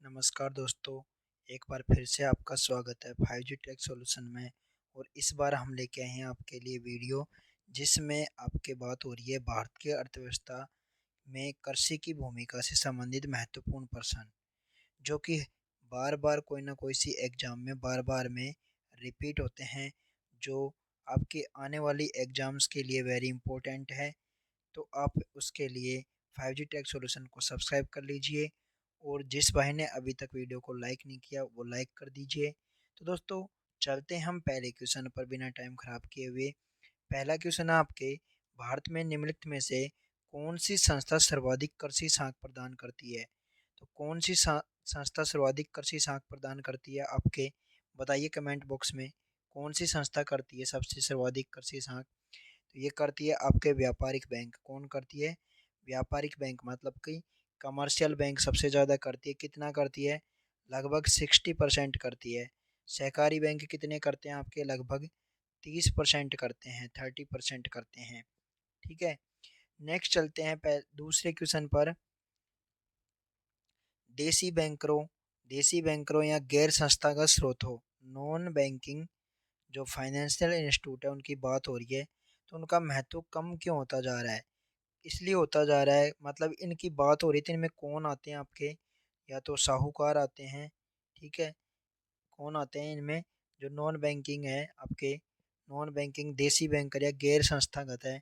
नमस्कार दोस्तों। एक बार फिर से आपका स्वागत है 5G टेक सॉल्यूशन में। और इस बार हम लेके आए हैं आपके लिए वीडियो जिसमें आपके बात हो रही है भारत की अर्थव्यवस्था में कृषि की भूमिका से संबंधित महत्वपूर्ण प्रश्न, जो कि बार बार कोई ना कोई सी एग्जाम में बार बार में रिपीट होते हैं, जो आपके आने वाली एग्जाम्स के लिए वेरी इंपॉर्टेंट है। तो आप उसके लिए 5G टेक सॉल्यूशन को सब्सक्राइब कर लीजिए। और जिस भाई ने अभी तक वीडियो को लाइक नहीं किया वो लाइक कर दीजिए। तो दोस्तों, चलते हैं हम पहले क्वेश्चन पर बिना टाइम खराब किए हुए। पहला क्वेश्चन है आपके, भारत में निम्नलिखित में से कौन सी संस्था सर्वाधिक कृषि साख प्रदान करती है? तो कौन सी संस्था सर्वाधिक कृषि साख प्रदान करती है आपके, बताइए कमेंट बॉक्स में। कौन सी संस्था करती है सबसे सर्वाधिक कृषि साख? तो ये करती है आपके व्यापारिक बैंक। कौन करती है? व्यापारिक बैंक, मतलब कि कमर्शियल बैंक सबसे ज़्यादा करती है। कितना करती है? लगभग 60% करती है। सहकारी बैंक कितने करते हैं आपके? लगभग 30% करते हैं, 30% करते हैं। ठीक है। नेक्स्ट चलते हैं दूसरे क्वेश्चन पर। देसी बैंकरों देसी बैंकरों या गैर संस्थागत स्रोतों, नॉन बैंकिंग जो फाइनेंशियल इंस्टीट्यूट है उनकी बात हो रही है, तो उनका महत्व कम क्यों होता जा रहा है? इसलिए होता जा रहा है, मतलब इनकी बात हो रही थी, इनमें कौन आते हैं आपके? या तो साहूकार आते हैं। ठीक है। कौन आते हैं इनमें? जो नॉन बैंकिंग है आपके, नॉन बैंकिंग देसी बैंकर या गैर संस्थागत है,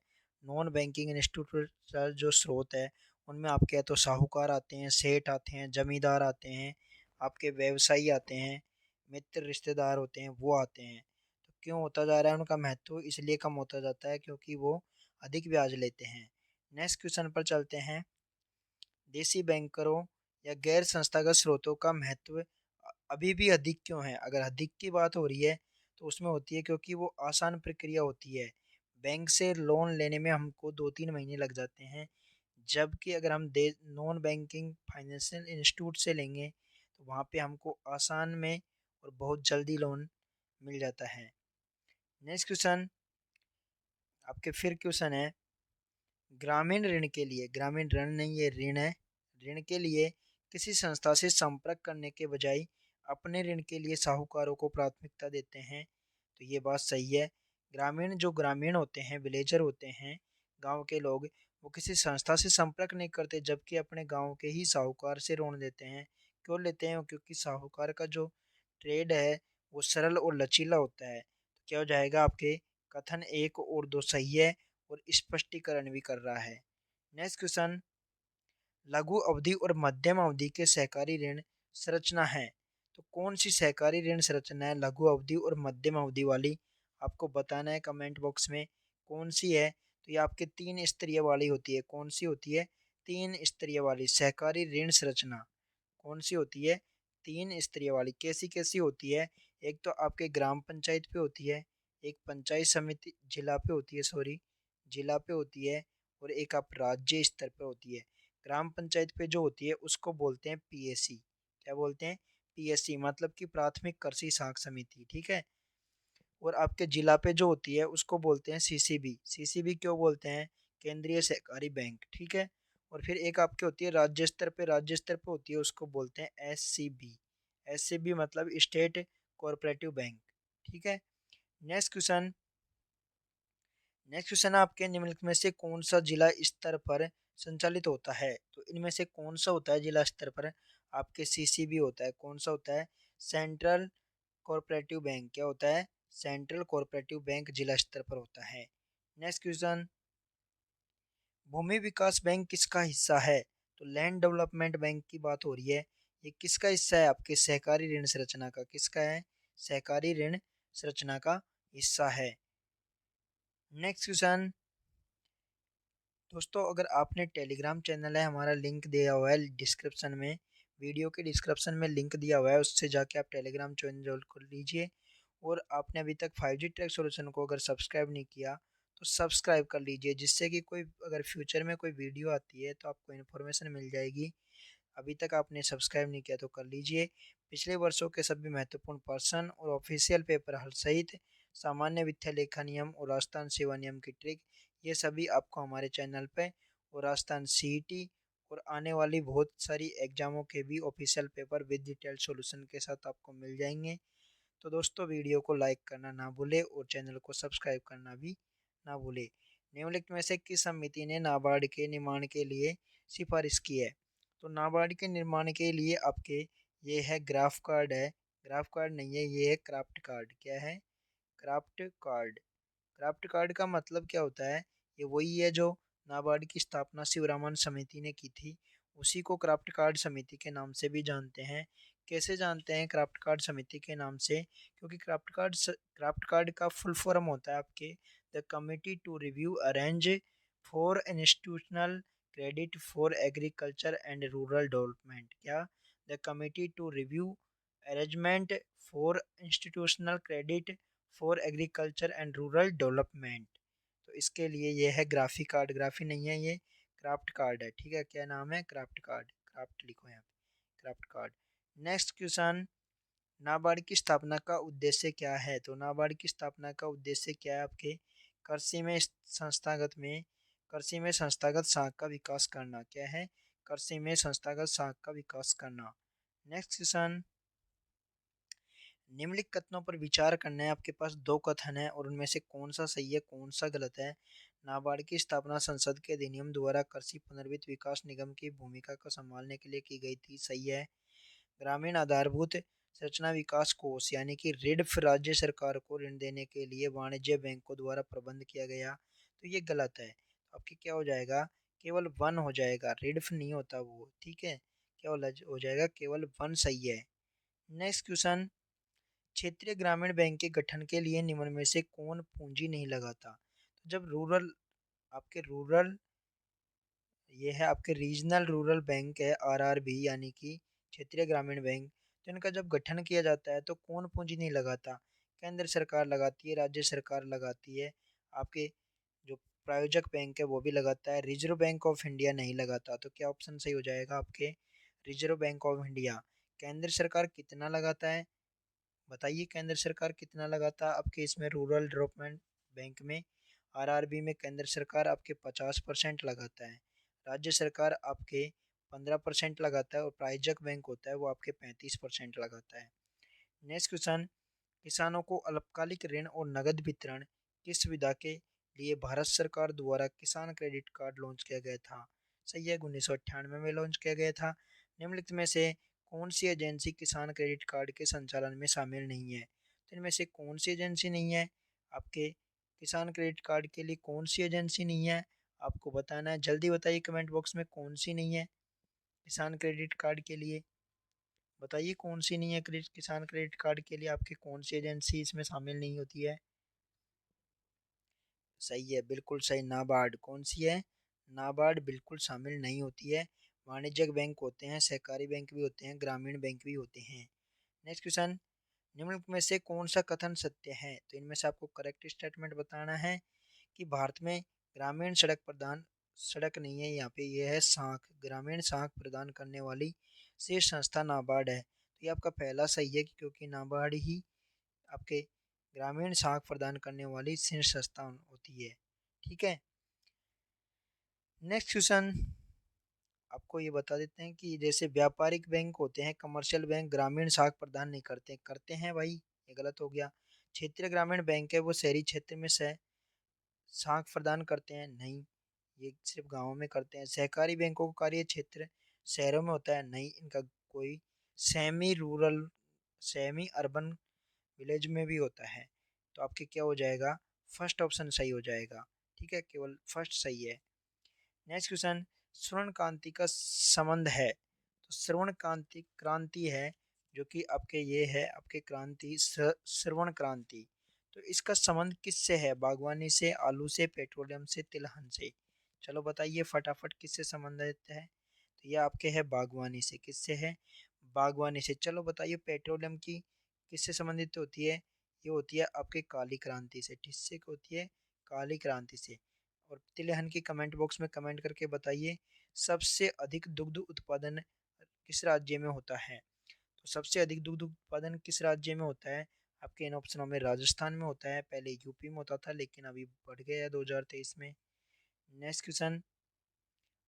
नॉन बैंकिंग इंस्टीट्यूट जो स्रोत है, उनमें आपके या तो साहूकार आते हैं, सेठ आते हैं, जमींदार आते हैं, आपके व्यवसायी आते हैं, मित्र रिश्तेदार होते हैं, वो आते हैं। तो क्यों होता जा रहा है उनका महत्व? इसलिए कम होता जाता है क्योंकि वो अधिक ब्याज लेते हैं। नेक्स्ट क्वेश्चन पर चलते हैं। देसी बैंकरों या गैर संस्थागत स्रोतों का महत्व अभी भी अधिक क्यों है? अगर अधिक की बात हो रही है तो उसमें होती है क्योंकि वो आसान प्रक्रिया होती है। बैंक से लोन लेने में हमको 2-3 महीने लग जाते हैं, जबकि अगर हम दे नॉन बैंकिंग फाइनेंशियल इंस्टीट्यूट से लेंगे तो वहाँ पे हमको आसान में और बहुत जल्दी लोन मिल जाता है। नेक्स्ट क्वेश्चन आपके फिर क्वेश्चन है, ग्रामीण ऋण के लिए, ग्रामीण ऋण नहीं ये ऋण है, ऋण के लिए किसी संस्था से संपर्क करने के बजाय अपने ऋण के लिए साहूकारों को प्राथमिकता देते हैं। तो ये बात सही है। ग्रामीण होते हैं, विलेजर होते हैं, गांव के लोग, वो किसी संस्था से संपर्क नहीं करते, जबकि अपने गांव के ही साहूकार से ऋण लेते हैं। क्यों लेते हैं? क्योंकि साहूकार का जो ट्रेड है वो सरल और लचीला होता है। तो क्या हो जाएगा आपके, कथन एक और दो सही है और स्पष्टीकरण भी कर रहा है। नेक्स्ट क्वेश्चन, लघु अवधि और मध्यम अवधि के सहकारी ऋण संरचना है। तो कौन सी सहकारी ऋण संरचना है लघु अवधि और मध्यम अवधि वाली? आपको बताना है कमेंट बॉक्स में कौन सी है। तो ये आपके 3 स्तरीय वाली होती है। कौन सी होती है? 3 स्तरीय वाली सहकारी ऋण संरचना कौन सी होती है? 3 स्तरीय वाली। कैसी कैसी होती है? एक तो आपके ग्राम पंचायत पे होती है, एक पंचायत समिति जिला पे होती है, सॉरी जिला पे होती है, और एक आप राज्य स्तर पे होती है। ग्राम पंचायत पे जो होती है उसको बोलते हैं पीएससी। क्या बोलते हैं? पीएससी, मतलब कि प्राथमिक कृषि साख समिति। ठीक है। और आपके जिला पे जो होती है उसको बोलते हैं सीसीबी। सीसीबी क्यों बोलते हैं? केंद्रीय सहकारी बैंक। ठीक है। और फिर एक आपकी होती है राज्य स्तर पे होती है, उसको बोलते हैं एससीबी। एससीबी मतलब स्टेट कोऑपरेटिव बैंक। ठीक है। नेक्स्ट क्वेश्चन नेक्स्ट क्वेश्चन है आपके, निम्नलिखित में से कौन सा जिला स्तर पर संचालित होता है? तो इनमें से कौन सा होता है जिला स्तर पर? आपके सीसीबी होता है। कौन सा होता है? Central cooperative bank. क्या होता है? सेंट्रल कोऑपरेटिव बैंक जिला स्तर पर होता है। नेक्स्ट क्वेश्चन, भूमि विकास बैंक किसका हिस्सा है? तो लैंड डेवलपमेंट बैंक की बात हो रही है। ये किसका हिस्सा है? आपके सहकारी ऋण संरचना का। किसका है? सहकारी ऋण संरचना का हिस्सा है। नेक्स्ट क्वेश्चन, दोस्तों अगर आपने टेलीग्राम चैनल है हमारा, लिंक दिया हुआ है डिस्क्रिप्शन में, वीडियो के डिस्क्रिप्शन में लिंक दिया हुआ है, उससे जाके आप टेलीग्राम चैनल कर लीजिए। और आपने अभी तक 5G ट्रैक सॉल्यूशन को अगर सब्सक्राइब नहीं किया तो सब्सक्राइब कर लीजिए, जिससे कि कोई अगर फ्यूचर में कोई वीडियो आती है तो आपको इन्फॉर्मेशन मिल जाएगी। अभी तक आपने सब्सक्राइब नहीं किया तो कर लीजिए। पिछले वर्षों के सभी महत्वपूर्ण प्रश्न और ऑफिशियल पेपर हल सहित सामान्य वित्तीय लेखा नियम और राजस्थान सेवा नियम की ट्रिक, ये सभी आपको हमारे चैनल पे, और राजस्थान सीईटी और आने वाली बहुत सारी एग्जामों के भी official paper with detail solution के साथ आपको मिल जाएंगे। तो दोस्तों वीडियो को लाइक करना ना भूले और चैनल को सब्सक्राइब करना भी ना भूले। निम्नलिखित में से किस समिति ने नाबार्ड के निर्माण के लिए सिफारिश की है? तो नाबार्ड के निर्माण के लिए आपके ये है ग्राफ कार्ड है, ग्राफ कार्ड नहीं है, ये है क्राफ्ट कार्ड। क्या है? Craft card. क्राफ्ट कार्ड का मतलब क्या होता है? ये वही है जो नाबार्ड की स्थापना शिवरामन समिति ने की थी, उसी को क्राफ्ट कार्ड समिति के नाम से भी जानते हैं। कैसे जानते हैं क्राफ्ट कार्ड समिति के नाम से? क्योंकि क्राफ्ट कार्ड का फुल फॉर्म होता है आपके the committee to review arrange for institutional credit for agriculture and rural development. क्या? The committee to review arrangement for institutional credit for agriculture and rural development. तो इसके लिए ये है ग्राफी कार्ड, ग्राफी नहीं है ये, क्राफ्ट कार्ड है। ठीक है, क्या नाम है? क्राफ्ट कार्ड, क्राफ्ट लिखो यहाँ पे, craft card. Next question, NABARD की स्थापना का उद्देश्य क्या है? तो नाबार्ड की स्थापना का उद्देश्य क्या है आपके? कृषि में संस्थागत में कृषि में संस्थागत शाख का विकास करना। क्या है? कृषि में संस्थागत शाख का विकास करना। नेक्स्ट क्वेश्चन, निम्नलिखित कथनों पर विचार करना है। आपके पास दो कथन है और उनमें से कौन सा सही है कौन सा गलत है। नाबार्ड की स्थापना संसद के अधिनियम द्वारा कृषि पुनर्वित्त विकास निगम की भूमिका को संभालने के लिए की गई थी। सही है। ग्रामीण आधारभूत संरचना विकास कोष यानी कि रिडफ राज्य सरकार को ऋण देने के लिए वाणिज्य बैंकों द्वारा प्रबंध किया गया। तो ये गलत है। आपके क्या हो जाएगा? केवल वन हो जाएगा, रिडफ नहीं होता वो। ठीक है, क्या हो जाएगा? केवल वन सही है। नेक्स्ट क्वेश्चन, क्षेत्रीय ग्रामीण बैंक के गठन के लिए निम्न में से कौन पूंजी नहीं लगाता? तो जब रूरल आपके रूरल ये है आपके रीजनल रूरल बैंक है आरआरबी यानी कि क्षेत्रीय ग्रामीण बैंक, तो इनका जब गठन किया जाता है तो कौन पूंजी नहीं लगाता? केंद्र सरकार लगाती है, राज्य सरकार लगाती है, आपके जो प्रायोजक बैंक है वो भी लगाता है, रिजर्व बैंक ऑफ इंडिया नहीं लगाता। तो क्या ऑप्शन सही हो जाएगा आपके? Reserve bank of India. केंद्र सरकार कितना लगाता है बताइए? केंद्र सरकार कितना लगाता है आपके इसमें रूरल डेवलपमेंट बैंक में? आरआरबी में केंद्र सरकार आपके 50% लगाता है, राज्य सरकार आपके 15% लगाता है और प्रायोजक बैंक होता है वो आपके 35% लगाता है। नेक्स्ट क्वेश्चन, किसानों को अल्पकालिक ऋण और नगद वितरण किस सुविधा के लिए भारत सरकार द्वारा किसान क्रेडिट कार्ड लॉन्च किया गया था? सही है, 1998 में लॉन्च किया गया था। निम्नलिखित में से कौन सी एजेंसी किसान क्रेडिट कार्ड के संचालन में शामिल नहीं है? तो इनमें से कौन सी एजेंसी नहीं है आपके किसान क्रेडिट कार्ड के लिए? कौन सी एजेंसी नहीं है आपको बताना है, जल्दी बताइए कमेंट बॉक्स में कौन सी नहीं है किसान क्रेडिट कार्ड के लिए। बताइए कौन सी नहीं है किसान क्रेडिट कार्ड के लिए आपकी कौन सी एजेंसी इसमें शामिल नहीं होती है? सही है, बिल्कुल सही, नाबार्ड। कौन सी है? नाबार्ड बिल्कुल शामिल नहीं होती है। वाणिज्यिक बैंक होते हैं, सहकारी बैंक भी होते हैं, ग्रामीण बैंक भी होते हैं। नेक्स्ट क्वेश्चन, निम्नलिखित में से कौन सा कथन सत्य है? तो इनमें से आपको करेक्ट स्टेटमेंट बताना है कि भारत में ग्रामीण सड़क नहीं है यहाँ पे, ये है साख, ग्रामीण साख प्रदान करने वाली शीर्ष संस्था नाबार्ड है। तो ये आपका पहला सही है क्योंकि नाबार्ड ही आपके ग्रामीण साख प्रदान करने वाली शीर्ष संस्था होती है। ठीक है। नेक्स्ट क्वेश्चन, आपको ये बता देते हैं कि जैसे व्यापारिक बैंक होते हैं, कमर्शियल बैंक ग्रामीण साख प्रदान नहीं करते, करते हैं भाई? ये गलत हो गया। क्षेत्रीय ग्रामीण बैंक है वो शहरी क्षेत्र में से साख प्रदान करते हैं? नहीं, ये सिर्फ गाँव में करते हैं। सहकारी बैंकों का कार्य क्षेत्र शहरों में होता है? नहीं, इनका कोई semi rural semi urban village में भी होता है। तो आपके क्या हो जाएगा? फर्स्ट ऑप्शन सही हो जाएगा। ठीक है, केवल फर्स्ट सही है। नेक्स्ट क्वेश्चन, स्वर्ण क्रांति का संबंध है? तो श्रवण क्रांति क्रांति है जो कि आपके ये है आपके क्रांति श्रवण क्रांति। तो इसका संबंध किससे है? बागवानी से, आलू से, पेट्रोलियम से, तिलहन से? चलो बताइए फटाफट किससे संबंधित है? तो ये आपके है बागवानी से। किससे है? बागवानी से। चलो बताइए पेट्रोलियम की किससे संबंधित होती है? ये होती है आपके काली क्रांति से। किससे होती है? काली क्रांति से। और तिलहन की कमेंट बॉक्स में कमेंट करके बताइए सबसे अधिक दुग्ध उत्पादन किस राज्य में होता है? तो सबसे अधिक दुग्ध उत्पादन किस राज्य में होता है? आपके इन ऑप्शनों में राजस्थान में होता है, पहले यूपी में होता था लेकिन अभी बढ़ गया है 2023 में। नेक्स्ट क्वेश्चन,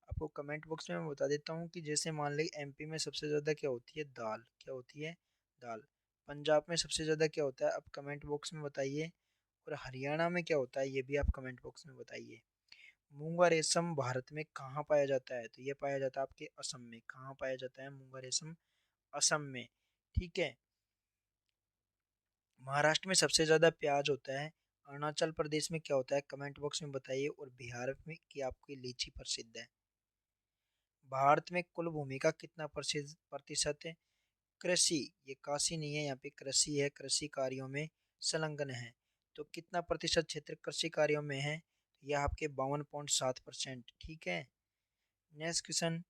आपको कमेंट बॉक्स में मैं बता देता हूँ कि जैसे मान ली एमपी में सबसे ज़्यादा क्या होती है, दाल, क्या होती है, दाल। पंजाब में सबसे ज़्यादा क्या होता है, आप कमेंट बॉक्स में बताइए। और हरियाणा में क्या होता है, ये भी आप कमेंट बॉक्स में बताइए। मूंगा रेशम भारत में कहाँ पाया जाता है, तो ये पाया जाता है आपके असम में। कहाँ पाया जाता है मूंगा रेशम, असम में। ठीक है। महाराष्ट्र में सबसे ज़्यादा प्याज होता है। अरुणाचल प्रदेश में क्या होता है, कमेंट बॉक्स में बताइए। और बिहार में की आपकी लीची प्रसिद्ध है। भारत में कुल भूमि का कितना प्रतिशत है कृषि, ये काशी नहीं है, यहाँ पे कृषि है, कृषि कार्यों में संलग्न है। तो कितना प्रतिशत क्षेत्र कृषि कार्यों में है, यह आपके 52.7%। ठीक है। Next question.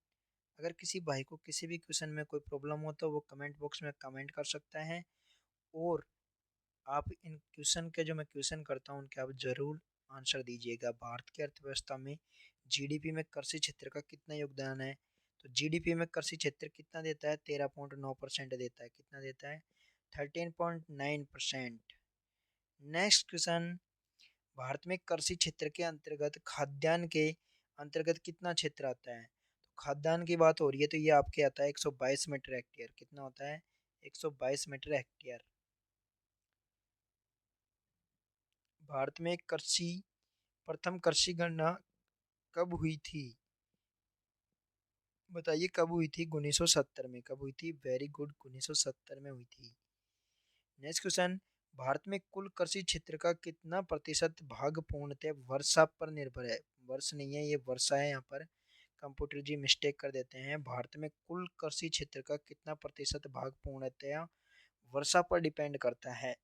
अगर किसी भाई को किसी भी क्वेश्चन में कोई प्रॉब्लम हो तो वो कमेंट बॉक्स में कमेंट कर सकता है। और आप इन क्वेश्चन के जो मैं क्वेश्चन करता हूँ उनके आप जरूर आंसर दीजिएगा। भारत की अर्थव्यवस्था में जीडीपी में कृषि क्षेत्र का कितना योगदान है, तो जीडीपी में कृषि क्षेत्र कितना देता है, 13.9% देता है। कितना देता है, 13.9%। Next question. भारत में कृषि क्षेत्र के अंतर्गत खाद्यान्न के अंतर्गत कितना क्षेत्र आता है, तो खाद्यान्न की बात हो रही है तो ये आपके आता है 122 मीटर हेक्टेयर। कितना होता है, 122 मीटर हेक्टेयर। भारत में कृषि प्रथम कृषि गणना कब हुई थी, बताइए कब हुई थी, 1970 में। कब हुई थी, वेरी गुड, 1970 में हुई थी। Next question. भारत में कुल कृषि क्षेत्र का कितना प्रतिशत भाग पूर्णतः वर्षा पर निर्भर है, वर्ष नहीं है ये वर्षा है, यहाँ पर कंप्यूटर जी मिस्टेक कर देते हैं। भारत में कुल कृषि क्षेत्र का कितना प्रतिशत भाग पूर्णतः वर्षा पर डिपेंड करता है।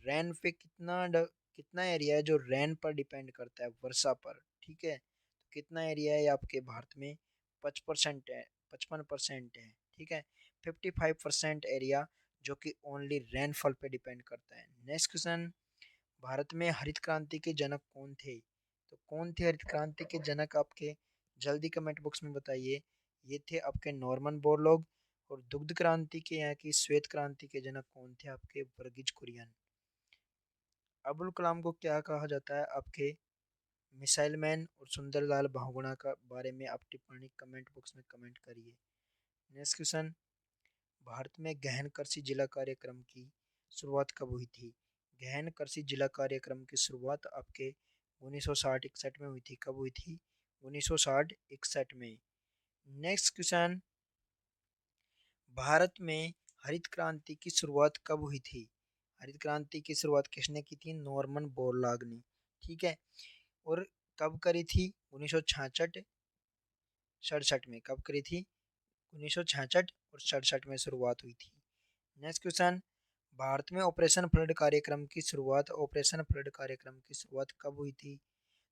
रैन पे कितना एरिया है जो रैन पर डिपेंड करता है, वर्षा पर। ठीक है। तो कितना एरिया है आपके भारत में, 55% है, 55% है। ठीक है। 55% एरिया जो कि ओनली रेनफॉल पे डिपेंड करता है। Next question. भारत में हरित क्रांति के जनक कौन थे, तो कौन थे हरित क्रांति के जनक आपके, जल्दी कमेंट बॉक्स में बताइए। ये थे आपके नॉर्मन बोरलॉग। और दुग्ध क्रांति के यहाँ की श्वेत क्रांति के जनक कौन थे, आपके वर्गीज कुरियन। अबुल कलाम को क्या कहा जाता है, आपके मिसाइल मैन। और सुंदरलाल बहुगुणा का बारे में आप टिप्पणी कमेंट बॉक्स में कमेंट करिए। Next question. भारत में गहन कृषि जिला कार्यक्रम की शुरुआत कब हुई थी, गहन कृषि जिला कार्यक्रम की शुरुआत आपके 1960-61 में हुई थी। कब हुई थी, 1960-61 में। Next question. भारत में हरित क्रांति की शुरुआत कब हुई थी, हरित क्रांति की शुरुआत किसने की थी, नॉर्मन बोरलॉग ने। ठीक है। और कब करी थी, 1966 67 में। कब करी थी, 1966 और 67 में शुरुआत हुई थी। Next question. भारत में ऑपरेशन फ्लड कार्यक्रम की शुरुआत, ऑपरेशन फ्लड कार्यक्रम की शुरुआत कब हुई थी,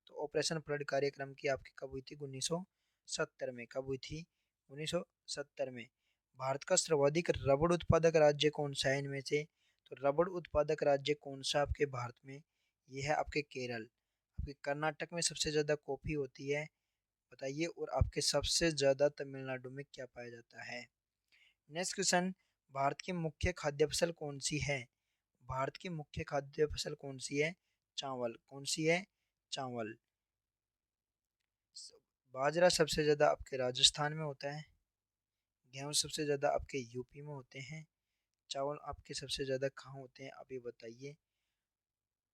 तो ऑपरेशन फ्लड कार्यक्रम की आपकी कब हुई थी, 1970 में। कब हुई थी, 1970 में। भारत का सर्वाधिक रबड़ उत्पादक राज्य कौन सा है इनमें से, तो रबड़ उत्पादक राज्य कौन सा आपके भारत में, ये है आपके केरल। आपके कर्नाटक में सबसे ज़्यादा कॉफ़ी होती है, बताइए। और आपके सबसे ज़्यादा तमिलनाडु में क्या पाया जाता है। Next question. भारत की मुख्य खाद्य फसल कौन सी है, भारत की मुख्य खाद्य फसल कौन सी है, चावल। कौन सी है, चावल। बाजरा सबसे ज़्यादा आपके राजस्थान में होता है, गेहूँ सबसे ज़्यादा आपके यूपी में होते हैं, चावल आपके सबसे ज़्यादा कहाँ होते हैं आप ये बताइए।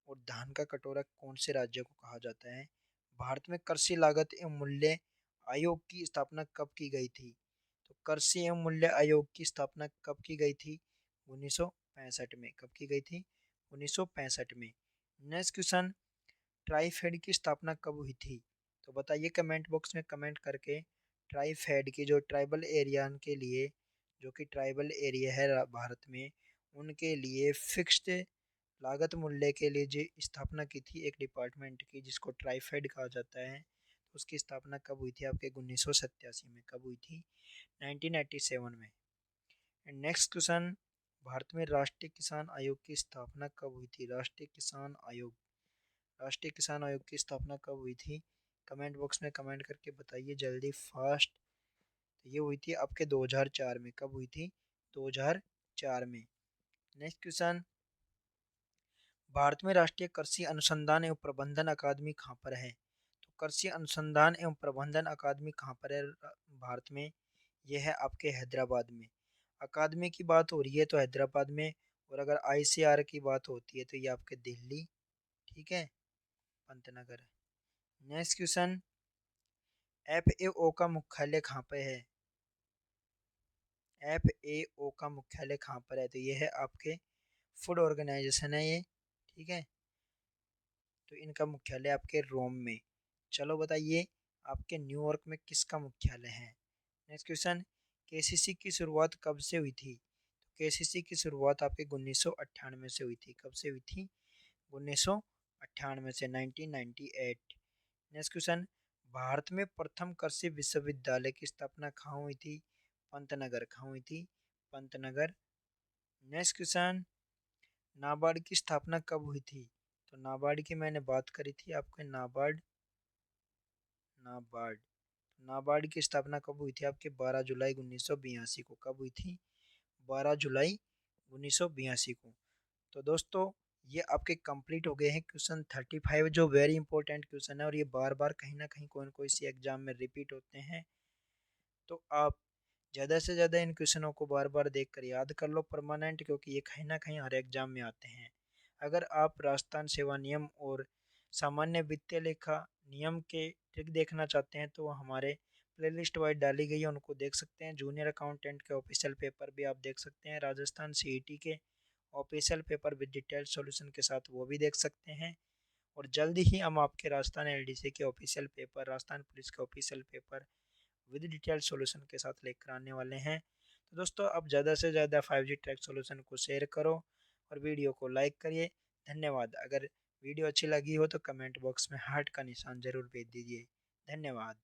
और धान का कटोरा कौन से राज्य को कहा जाता है। भारत में कृषि लागत एवं मूल्य आयोग की स्थापना कब की गई थी, तो कृषि एवं मूल्य आयोग की स्थापना कब की गई थी, 1965 में। कब की गई थी, 1965 में। Next question. ट्राइफेड की स्थापना कब हुई थी, तो बताइए कमेंट बॉक्स में कमेंट करके। ट्राइफेड की जो ट्राइबल एरिया के लिए, जो कि ट्राइबल एरिया है भारत में, उनके लिए फिक्स्ड लागत मूल्य के लिए जो स्थापना की थी एक डिपार्टमेंट की जिसको ट्राइफेड कहा जाता है, तो उसकी स्थापना कब हुई थी आपके 1987 में। कब हुई थी, 1987 में। And next question. भारत में राष्ट्रीय किसान आयोग की स्थापना कब हुई थी, राष्ट्रीय किसान आयोग, राष्ट्रीय किसान आयोग की स्थापना कब हुई थी, कमेंट बॉक्स में कमेंट करके बताइए जल्दी फास्ट। तो ये हुई थी आपके 2004 में। कब हुई थी, 2004 में। Next question. भारत में राष्ट्रीय कृषि अनुसंधान एवं प्रबंधन अकादमी कहाँ पर है, कृषि अनुसंधान एवं प्रबंधन अकादमी कहाँ पर है भारत में? ये है आपके हैदराबाद में। अकादमी की बात हो रही है तो हैदराबाद में, और अगर आईसीआर की बात होती है तो ये आपके दिल्ली, ठीक है, पंतनगर। नेक्स्ट क्वेश्चन, एफएओ का मुख्यालय कहाँ पे है? एफएओ का मुख्यालय कहाँ पर है? तो ये है आपके फूड ऑर्गेनाइजेशन है ये, ठीक है। तो इनका मुख्यालय आपके रोम में। चलो बताइए आपके न्यूयॉर्क में किसका मुख्यालय है? नेक्स्ट क्वेश्चन, केसीसी की शुरुआत कब से हुई थी? तो केसीसी की शुरुआत आपके 1998 से हुई थी। कब से हुई थी? 1998 से, 1998। नेक्स्ट क्वेश्चन, भारत में प्रथम कृषि विश्वविद्यालय की स्थापना कहाँ हुई थी? पंतनगर। कहाँ हुई थी? पंतनगर। नेक्स्ट क्वेश्चन, नाबार्ड की स्थापना कब हुई थी? तो नाबार्ड की मैंने बात करी थी आपके, नाबार्ड, नाबार्ड। नाबार्ड की स्थापना कब हुई थी आपके? 12 जुलाई 1982 को। कब हुई थी? 12 जुलाई 1982 को। तो दोस्तों ये आपके कंप्लीट हो गए हैं क्वेश्चन 35, जो वेरी इंपॉर्टेंट क्वेश्चन है और ये बार बार कहीं ना कहीं कोई ना कोई सी एग्जाम में रिपीट होते हैं। तो आप ज़्यादा से ज़्यादा इन क्वेश्चनों को बार बार देख कर याद कर लो परमानेंट, क्योंकि ये कहीं ना कहीं हर एग्जाम में आते हैं। अगर आप राजस्थान सेवा नियम और सामान्य वित्तीय लेखा नियम के ट्रिक देखना चाहते हैं तो हमारे प्लेलिस्ट वाइज डाली गई है, उनको देख सकते हैं। जूनियर अकाउंटेंट के ऑफिशियल पेपर भी आप देख सकते हैं, राजस्थान सीईटी के official paper with detailed solution के साथ वो भी देख सकते हैं। और जल्दी ही हम आपके राजस्थान एलडीसी के ऑफिशियल पेपर, राजस्थान पुलिस के official paper with detailed solution के साथ लेकर आने वाले हैं। तो दोस्तों आप ज़्यादा से ज़्यादा 5G ट्रैक सॉल्यूशन को शेयर करो और वीडियो को लाइक करिए। धन्यवाद। अगर वीडियो अच्छी लगी हो तो कमेंट बॉक्स में हार्ट का निशान ज़रूर भेज दीजिए। धन्यवाद।